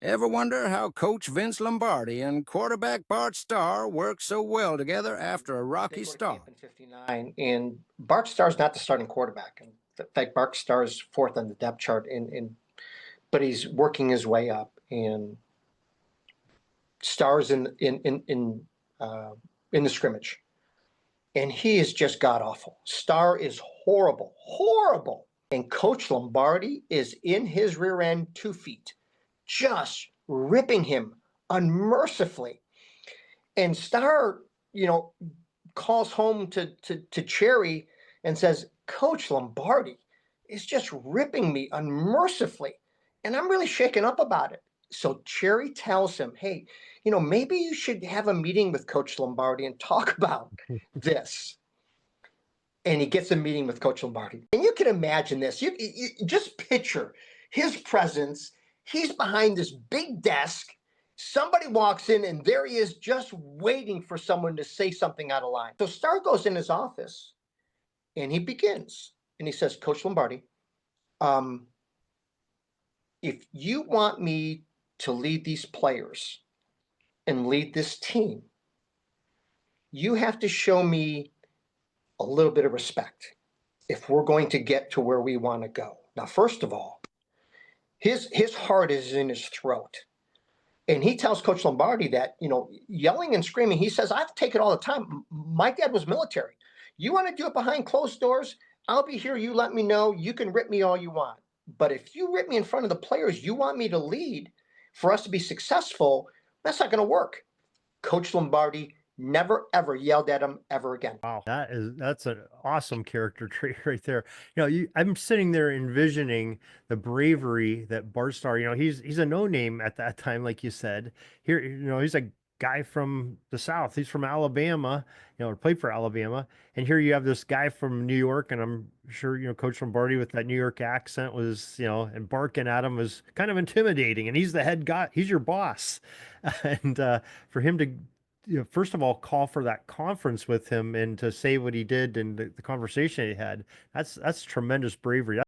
Ever wonder how Coach Vince Lombardi and quarterback Bart Starr work so well together after a They rocky go to camp start? in '59, and Bart Starr's not the starting quarterback. In fact, Bart Starr's fourth on the depth chart, but he's working his way up, and Starr's in the scrimmage, and he is just god awful. Starr is horrible, horrible, and Coach Lombardi is in his rear end 2 feet, just ripping him unmercifully. And Starr, you know, calls home to Cherry and says, Coach Lombardi is just ripping me unmercifully. And I'm really shaken up about it. So Cherry tells him, hey, maybe you should have a meeting with Coach Lombardi and talk about this. And he gets a meeting with Coach Lombardi. And you can imagine this. You just picture his presence. He's behind this big desk. Somebody walks in, and there he is, just waiting for someone to say something out of line. So Starr goes in his office, and he begins. And he says, Coach Lombardi, um, if you want me to lead these players and lead this team, you have to show me a little bit of respect if we're going to get to where we want to go. Now, first of all, his heart is in his throat. And he tells Coach Lombardi that, yelling and screaming, he says, I've taken all the time. My dad was military. You want to do it behind closed doors? I'll be here. You let me know. You can rip me all you want. But if you rip me in front of the players you want me to lead for us to be successful, that's not going to work. Coach Lombardi never, ever yelled at him ever again. Wow, that's an awesome character trait right there. I'm sitting there envisioning the bravery that Bart Starr, he's a no name at that time, like you said. Here, he's a guy from the South. He's from Alabama, played for Alabama. And here you have this guy from New York, and I'm sure, Coach Lombardi with that New York accent was, and barking at him was kind of intimidating. And he's the head guy, he's your boss. And for him to first of all, call for that conference with him and to say what he did and the conversation he had. That's tremendous bravery.